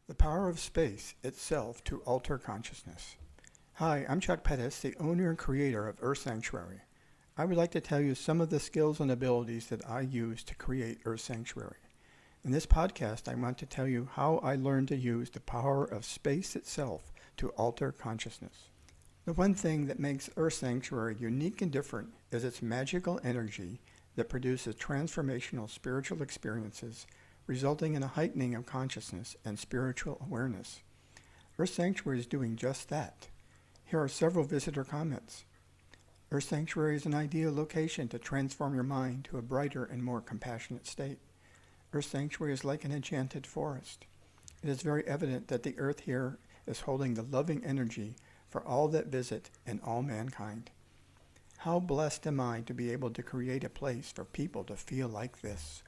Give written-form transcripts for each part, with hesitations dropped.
The power of space itself to alter consciousness. Hi, I'm Chuck Pettis, the owner and creator of Earth Sanctuary. I would like to tell you some of the skills and abilities that I use to create Earth Sanctuary. In this podcast, I want to tell you how I learned to use the power of space itself to alter consciousness. The one thing that makes Earth Sanctuary unique and different is its magical energy that produces transformational spiritual experiences, resulting in a heightening of consciousness and spiritual awareness. Earth Sanctuary is doing just that. Here are several visitor comments. Earth Sanctuary is an ideal location to transform your mind to a brighter and more compassionate state. Earth Sanctuary is like an enchanted forest. It is very evident that the earth here is holding the loving energy for all that visit and all mankind. How blessed am I to be able to create a place for people to feel like this.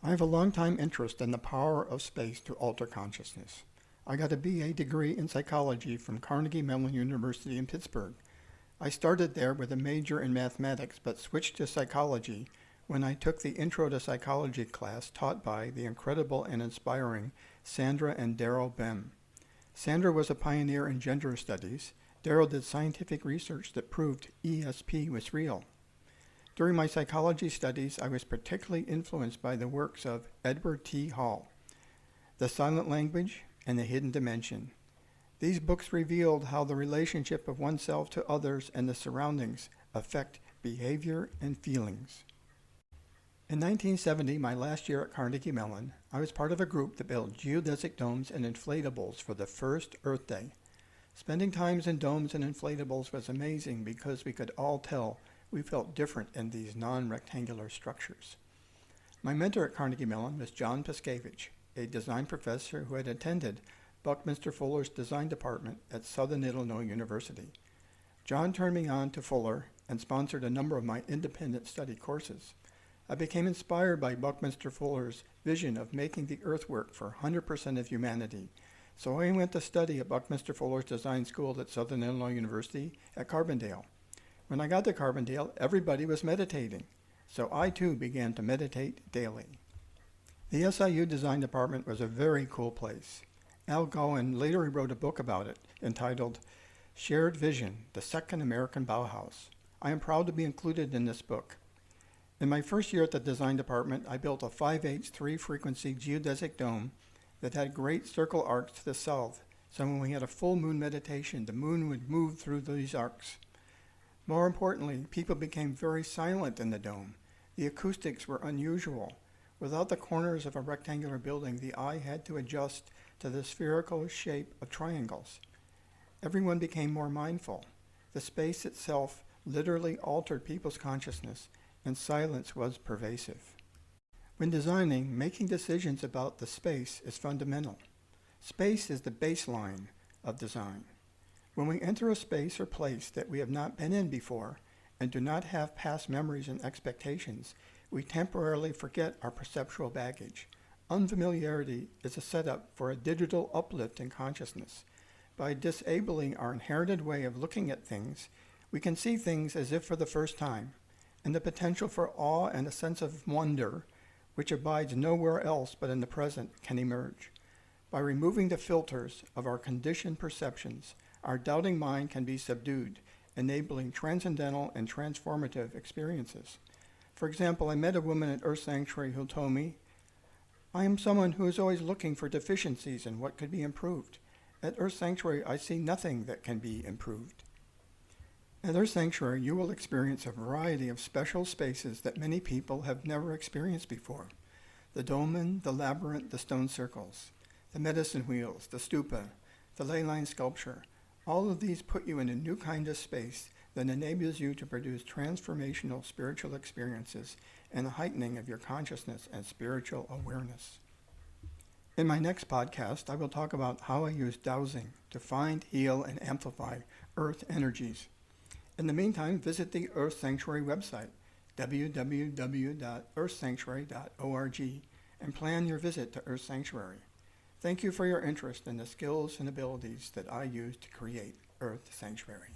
I have a long-time interest in the power of space to alter consciousness. I got a BA degree in psychology from Carnegie Mellon University in Pittsburgh. I started there with a major in mathematics, but switched to psychology when I took the Intro to Psychology class taught by the incredible and inspiring Sandra and Daryl Bem. Sandra was a pioneer in gender studies. Daryl did scientific research that proved ESP was real. During my psychology studies, I was particularly influenced by the works of Edward T. Hall, The Silent Language and The Hidden Dimension. These books revealed how the relationship of oneself to others and the surroundings affect behavior and feelings. In 1970, my last year at Carnegie Mellon, I was part of a group that built geodesic domes and inflatables for the first Earth Day. Spending times in domes and inflatables was amazing because we could all tell we felt different in these non-rectangular structures. My mentor at Carnegie Mellon was John Piskevich, a design professor who had attended Buckminster Fuller's design department at Southern Illinois University. John turned me on to Fuller and sponsored a number of my independent study courses. I became inspired by Buckminster Fuller's vision of making the earth work for 100% of humanity. So I went to study at Buckminster Fuller's design school at Southern Illinois University at Carbondale. When I got to Carbondale, everybody was meditating, so I too began to meditate daily. The SIU design department was a very cool place. Al Gowen later wrote a book about it entitled Shared Vision, the Second American Bauhaus. I am proud to be included in this book. In my first year at the design department, I built a 5/8 3-frequency geodesic dome that had great circle arcs to the south, so when we had a full moon meditation, the moon would move through these arcs. More importantly, people became very silent in the dome. The acoustics were unusual. Without the corners of a rectangular building, the eye had to adjust to the spherical shape of triangles. Everyone became more mindful. The space itself literally altered people's consciousness, and silence was pervasive. When designing, making decisions about the space is fundamental. Space is the baseline of design. When we enter a space or place that we have not been in before and do not have past memories and expectations, we temporarily forget our perceptual baggage. Unfamiliarity is a setup for a digital uplift in consciousness. By disabling our inherited way of looking at things, we can see things as if for the first time, and the potential for awe and a sense of wonder, which abides nowhere else but in the present, can emerge. By removing the filters of our conditioned perceptions, our doubting mind can be subdued, enabling transcendental and transformative experiences. For example, I met a woman at Earth Sanctuary who told me, I am someone who is always looking for deficiencies and what could be improved. At Earth Sanctuary, I see nothing that can be improved. At Earth Sanctuary, you will experience a variety of special spaces that many people have never experienced before. The dolmen, the labyrinth, the stone circles, the medicine wheels, the stupa, the ley line sculpture. All of these put you in a new kind of space that enables you to produce transformational spiritual experiences and a heightening of your consciousness and spiritual awareness. In my next podcast, I will talk about how I use dowsing to find, heal, and amplify earth energies. In the meantime, visit the Earth Sanctuary website, www.earthsanctuary.org, and plan your visit to Earth Sanctuary. Thank you for your interest in the skills and abilities that I use to create Earth Sanctuary.